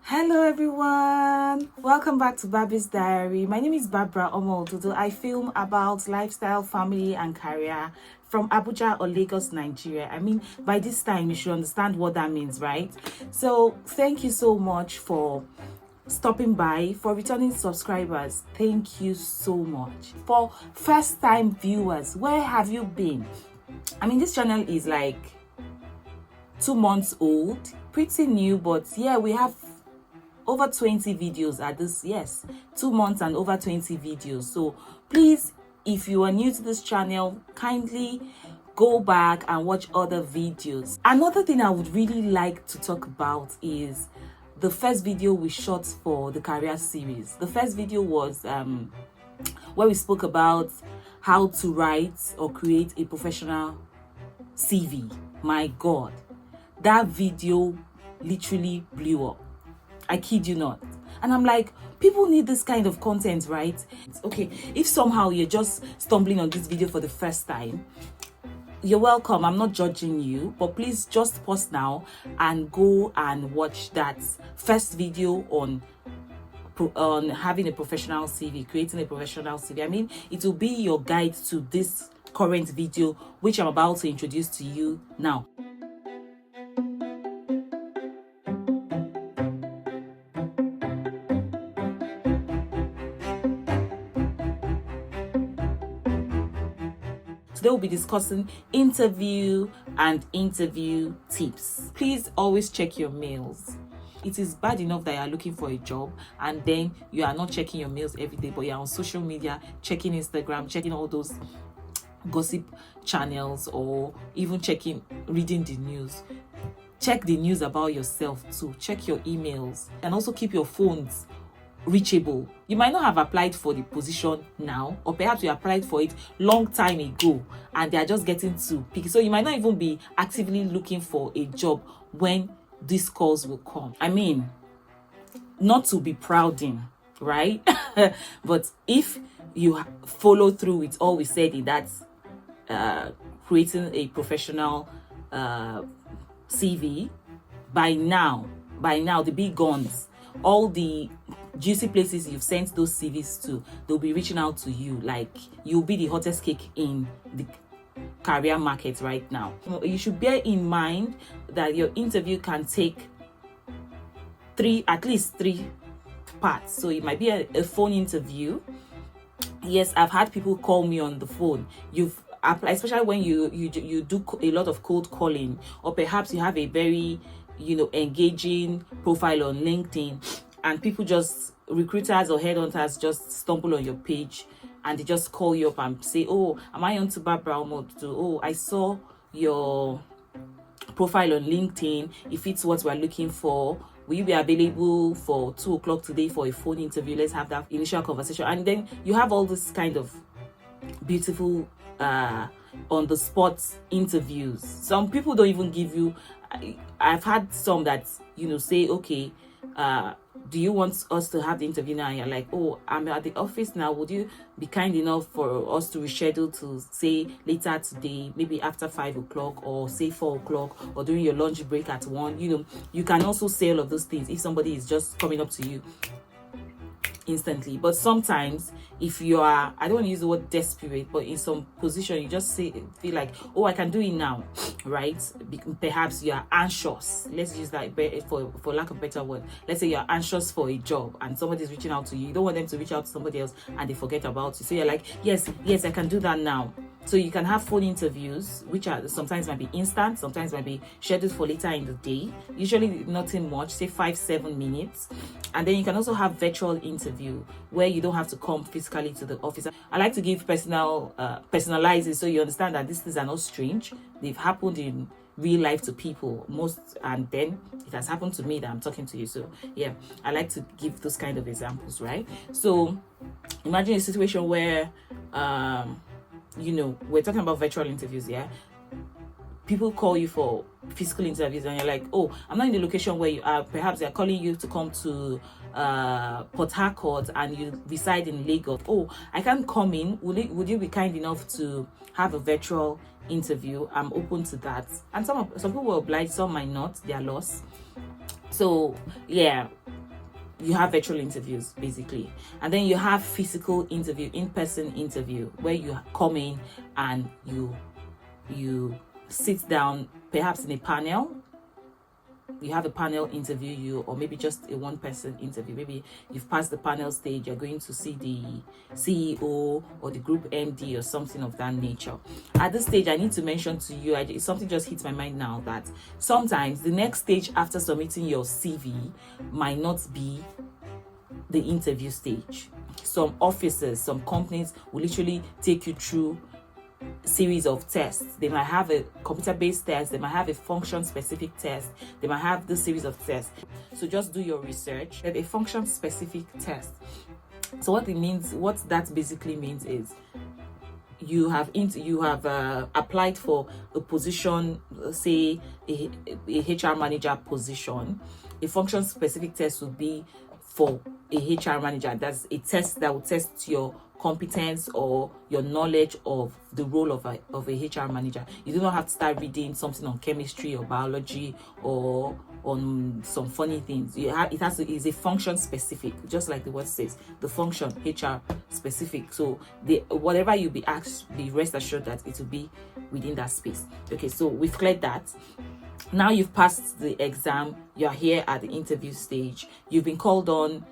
Hello everyone, welcome back to Babi's Diary. My name is Barbara Omododo. I film about lifestyle, family and career from Abuja or Lagos, Nigeria. I mean, by this time you should understand what that means, right? So thank you so much for stopping by. For returning subscribers, thank you so much. For first time viewers, where have you been? I mean, this channel is like 2 months old, pretty new, but yeah, we have over 20 videos at this. Yes, 2 months and over 20 videos. So please, if you are new to this channel, kindly go back and watch other videos. Another thing I would really like to talk about is the first video we shot for the career series. The first video was where we spoke about how to write or create a professional CV. My God, that video literally blew up. I kid you not. And I'm like, people need this kind of content, right? Okay, if somehow you're just stumbling on this video for the first time, you're welcome. I'm not judging you, but please just pause now and go and watch that first video on having a professional CV, creating a professional CV. I mean, it will be your guide to this current video, which I'm about to introduce to you now. Today we'll be discussing interview and interview tips. Please always check your mails. It is bad enough that you are looking for a job and then you are not checking your mails every day, but you're on social media, checking Instagram, checking all those gossip channels, or even reading the news. Check the news about yourself too. Check your emails and also keep your phones reachable. You might not have applied for the position now, or perhaps you applied for it long time ago and they are just getting to pick. So you might not even be actively looking for a job when these calls will come. I mean, not to be proud in, right? But if you follow through with all we said in that creating a professional CV, by now the big guns, all the juicy places you've sent those CVs to, they'll be reaching out to you. Like, you'll be the hottest cake in the career market right now. You should bear in mind that your interview can take at least three parts. So it might be a phone interview. Yes, I've had people call me on the phone. You've applied, especially when you do a lot of cold calling, or perhaps you have a very engaging profile on LinkedIn, and recruiters or headhunters just stumble on your page and they just call you up and say, "Oh, am I on to Barbara Omododo? Oh, I saw your profile on LinkedIn. If it's what we're looking for, will you be available for 2 o'clock today for a phone interview? Let's have that initial conversation." And then you have all this kind of beautiful on the spot interviews. Some people don't even give you. I've had some that say, "Okay, do you want us to have the interview now?" And you're like, "Oh, I'm at the office now. Would you be kind enough for us to reschedule to say later today, maybe after 5 o'clock, or say 4 o'clock, or during your lunch break at 1? You can also say all of those things if somebody is just coming up to you instantly. But sometimes, if you are, I don't want to use the word desperate, but in some position you just feel like, "Oh, I can do it now," right? Perhaps you are anxious. Let's use that for lack of a better word. Let's say you're anxious for a job and somebody's reaching out to you. You don't want them to reach out to somebody else and they forget about you. So you're like, yes, I can do that now. So you can have phone interviews, which are sometimes might be instant, sometimes might be scheduled for later in the day. Usually nothing much, say 5-7 minutes. And then you can also have virtual interview where you don't have to come physically to the office. I like to give personalize it, so you understand that these things are not strange. They've happened in real life to people and then it has happened to me that I'm talking to you. So yeah, I like to give those kind of examples, right? So imagine a situation where we're talking about virtual interviews, yeah? People call you for physical interviews and you're like, "Oh, I'm not in the location where you are." Perhaps they're calling you to come to Port Harcourt and you reside in Lagos. "Oh, I can't come in. Would you be kind enough to have a virtual interview?" I'm open to that. And some people will oblige, some might not, their loss. So yeah, you have virtual interviews basically, and then you have physical interview, in-person interview, where you come in and you sit down, perhaps in a panel. You have a panel interview you, or maybe just a one-person interview. Maybe you've passed the panel stage, you're going to see the CEO or the group MD or something of that nature. At this stage, I need to mention to you, something just hits my mind now, that sometimes the next stage after submitting your CV might not be the interview stage. Some offices, some companies will literally take you through series of tests. They might have a computer-based test, they might have a function-specific test, they might have this series of tests. So just do your research. A function-specific test. So what that basically means is you have applied for a position, say a HR manager position. A function-specific test will be for a HR manager. That's a test that will test your competence or your knowledge of the role of a HR manager. You do not have to start reading something on chemistry or biology or on some funny things. Is a function specific, just like the word says, the function HR specific. So whatever you be asked, be rest assured that it will be within that space. Okay, so we've cleared that. Now you've passed the exam, you're here at the interview stage, you've been called on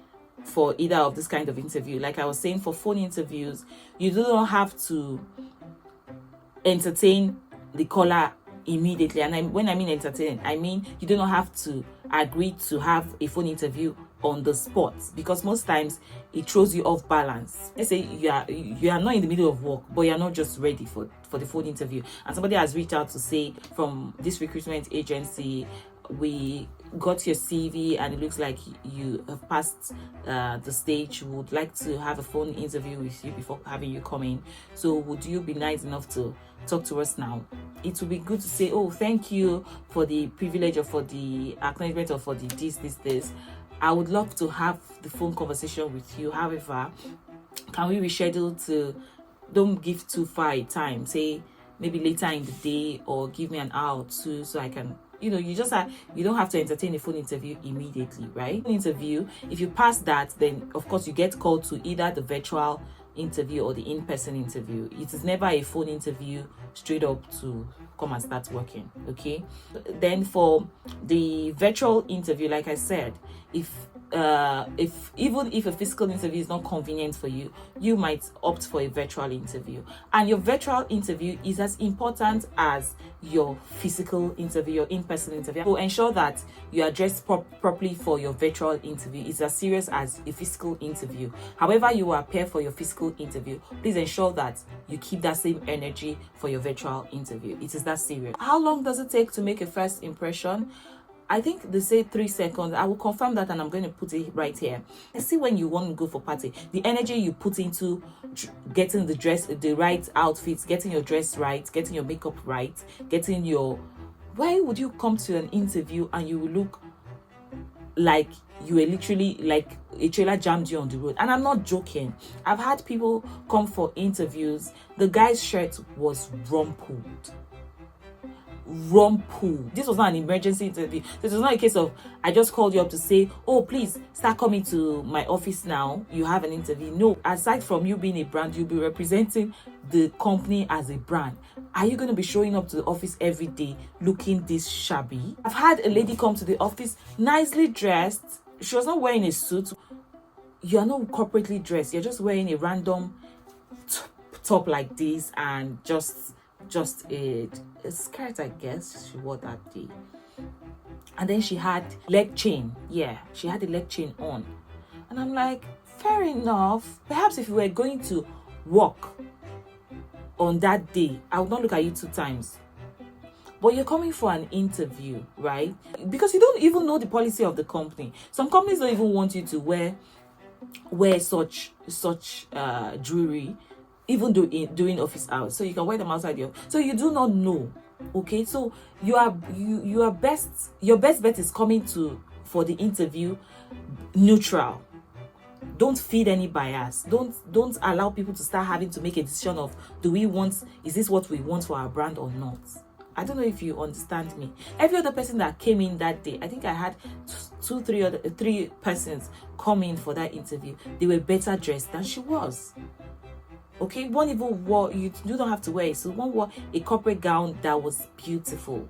for either of this kind of interview. Like I was saying, for phone interviews, you do not have to entertain the caller immediately. And when I mean entertain, I mean you do not have to agree to have a phone interview on the spot, because most times it throws you off balance. Let's say you are not in the middle of work, but you're not just ready for the phone interview, and somebody has reached out to say, from this recruitment agency, we got your CV and it looks like you have passed the stage. We would like to have a phone interview with you before having you come in. So would you be nice enough to talk to us now? It would be good to say, oh, thank you for the privilege or for the acknowledgement or for the this. I would love to have the phone conversation with you. However, can we reschedule to, don't give too far a time, say maybe later in the day, or give me an hour or two so I can, you don't have to entertain a phone interview immediately, right? Interview, if you pass that, then of course you get called to either the virtual interview or the in-person interview. It is never a phone interview straight up to come and start working. Okay, then for the virtual interview, like I said, if even if a physical interview is not convenient for you, you might opt for a virtual interview, and your virtual interview is as important as your physical interview, your in-person interview. So ensure that you are dressed properly for your virtual interview. It's as serious as a physical interview. However you appear for your physical interview, please ensure that you keep that same energy for your virtual interview. It is that serious. How long does it take to make a first impression? I think they say 3 seconds. I will confirm that, and I'm going to put it right here. I see when you want to go for party, the energy you put into getting the dress, the right outfits, getting your dress right, getting your makeup right, why would you come to an interview and you will look like you were literally like a trailer jammed you on the road? And I'm not joking. I've had people come for interviews, the guy's shirt was rumpled. This was not an emergency interview. This was not a case of I just called you up to say, oh, please start coming to my office now, you have an interview. No, aside from you being a brand, you'll be representing the company as a brand. Are you going to be showing up to the office every day looking this shabby? I've had a lady come to the office nicely dressed. She was not wearing a suit. You are not corporately dressed, you're just wearing a random top like this and just a skirt, I guess she wore that day. And then she had leg chain. Yeah, she had a leg chain on. And I'm like, fair enough. Perhaps if you were going to work on that day, I would not look at you 2 times. But you're coming for an interview, right? Because you don't even know the policy of the company. Some companies don't even want you to wear such jewelry, even though during office hours, so you can wear them outside so you do not know. Okay, so your best bet is coming for the interview neutral. Don't feed any bias. Don't allow people to start having to make a decision of, is this what we want for our brand or not? I don't know if you understand me. Every other person that came in that day, I think I had three persons come in for that interview. They were better dressed than she was. Okay, one even wore, you don't have to wear it. So one wore a corporate gown that was beautiful,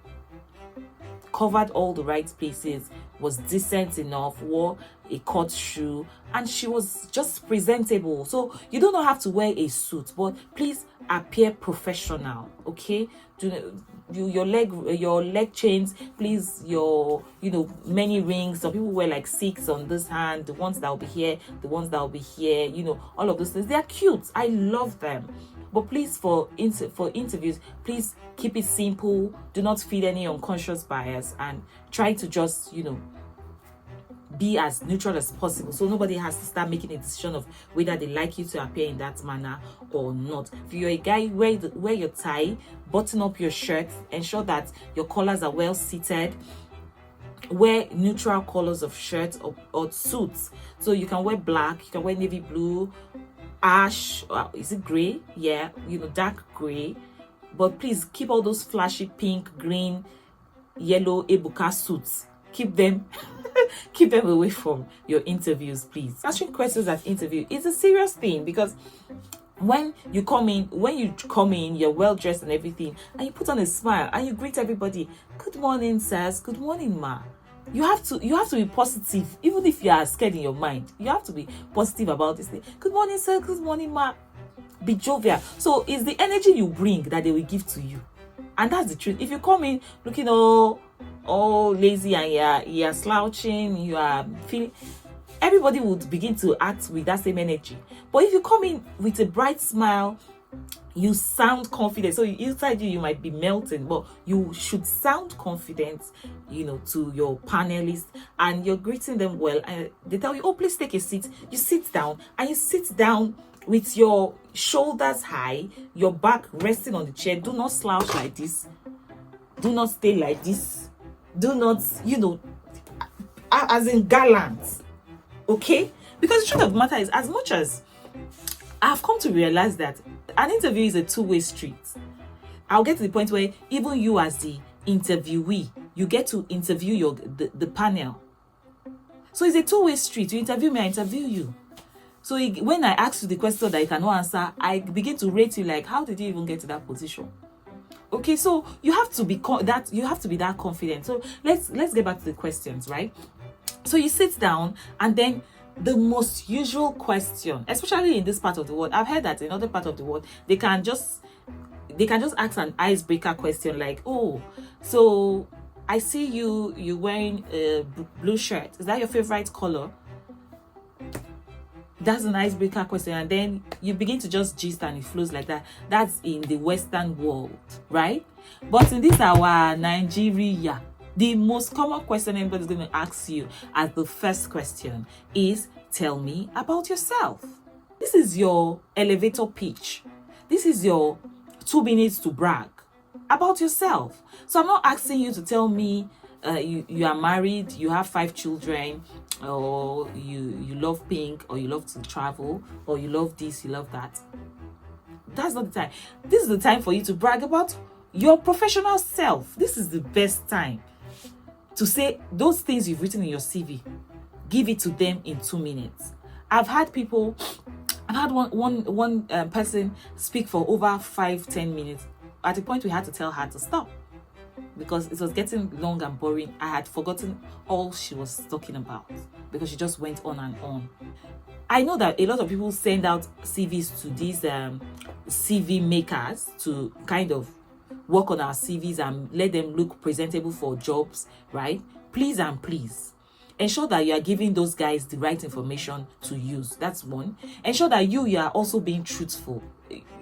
covered all the right places, was decent enough, wore a cut shoe, and she was just presentable. So you don't have to wear a suit, but please appear professional. Okay, your leg chains, please, your many rings. Some people wear like 6 on this hand, the ones that will be here, the ones that will be here, all of those things. They are cute, I love them. But please, for interviews, please keep it simple. Do not feed any unconscious bias, and try to just be as neutral as possible, so nobody has to start making a decision of whether they like you to appear in that manner or not. If you're a guy, wear your tie, button up your shirt, ensure that your collars are well seated. Wear neutral colors of shirts or suits. So you can wear black, you can wear navy blue, ash, is it gray? Yeah, dark gray. But please keep all those flashy pink, green, yellow ebuka suits. Keep them away from your interviews, please. Answering questions at interview is a serious thing, because when you come in, you're well dressed and everything, and you put on a smile and you greet everybody. Good morning, sirs. Good morning, ma. You have to be positive, even if you are scared in your mind. You have to be positive about this thing. Good morning, sir. Good morning, ma. Be jovial. So it's the energy you bring that they will give to you, and that's the truth. If you come in looking all lazy and you're slouching, you are feeling, everybody would begin to act with that same energy. But if you come in with a bright smile, you sound confident. So inside you might be melting, but you should sound confident, to your panelists, and you're greeting them well. And they tell you, oh, please take a seat. You sit down, and you sit down with your shoulders high, your back resting on the chair. Do not slouch like this. Do not stay like this. Do not, as in gallant. Okay? Because the truth of the matter is, as much as I've come to realize that an interview is a two-way street, I'll get to the point where even you as the interviewee, you get to interview the panel. So it's a two-way street. You interview me, I interview you. So when I ask you the question that you cannot answer, I begin to rate you like, how did you even get to that position? Okay, so you have to be that confident. So let's get back to the questions, right? So you sit down, and then the most usual question, especially in this part of the world, I've heard that in other part of the world, they can just ask an icebreaker question like, oh, so I see you wearing a blue shirt. Is that your favorite color? That's an icebreaker question, and then you begin to just gist and it flows like that. That's in the Western world, right? But in this our Nigeria, the most common question anybody's going to ask you as the first question is, tell me about yourself. This is your elevator pitch. This is your 2 minutes to brag about yourself. So I'm not asking you to tell me you are married, you have 5 children, or you love pink, or you love to travel, or you love this, you love that. That's not the time. This is the time for you to brag about your professional self. This is the best time to say those things you've written in your CV. Give it to them in 2 minutes. I've had one person speak for over 5-10 minutes. At the point we had to tell her to stop, because it was getting long and boring. I had forgotten all she was talking about because she just went on and on. I know that a lot of people send out CVs to these CV makers to kind of work on our CVs and let them look presentable for jobs, right? Please and please ensure that you are giving those guys the right information to use. That's one. Ensure that you are also being truthful.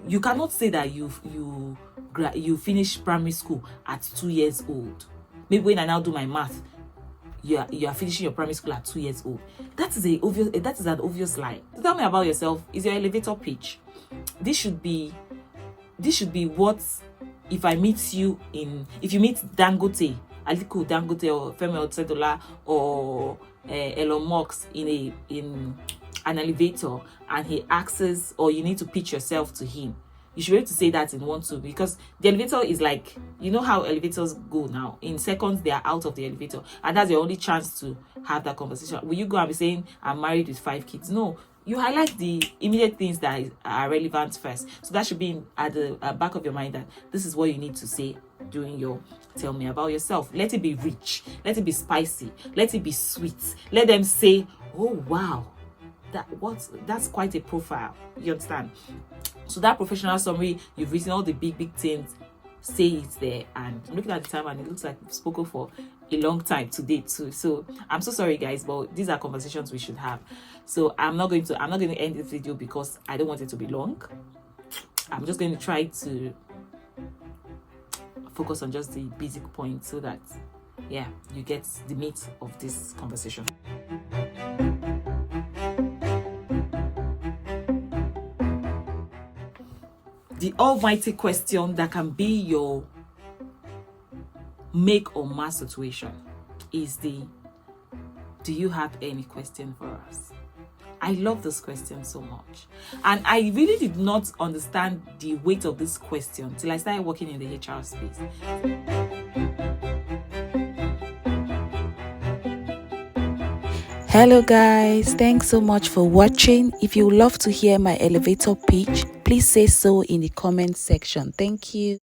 You cannot say that you finished primary school at 2 years old. Maybe when I now do my math, you are finishing your primary school at 2 years old. That is an obvious lie. So tell me about yourself is your elevator pitch. This should be what, if you meet Dangote, Aliko Dangote, or Femi Otedola, or Elon Musk in an elevator, and he asks, or you need to pitch yourself to him. You should be able to say that in 1-2, because the elevator is like, you know how elevators go now. In seconds, they are out of the elevator, and that's your only chance to have that conversation. Will you go and be saying, I'm married with 5 kids? No. You highlight the immediate things that are relevant first. So that should be at the back of your mind, that this is what you need to say during your tell me about yourself. Let it be rich. Let it be spicy. Let it be sweet. Let them say, oh, wow, that's quite a profile. You understand? So that professional summary, you've written all the big things, say it there. And I'm looking at the time and it looks like we've spoken for a long time today too. So I'm so sorry guys, but these are conversations we should have. So I'm not going to end this video because I don't want it to be long. I'm just going to try to focus on just the basic points so that, yeah, you get the meat of this conversation. The almighty question that can be your make or match situation is do you have any question for us? I love this question so much. And I really did not understand the weight of this question till I started working in the HR space. Hello guys, thanks so much for watching. If you would love to hear my elevator pitch, please say so in the comment section. Thank you.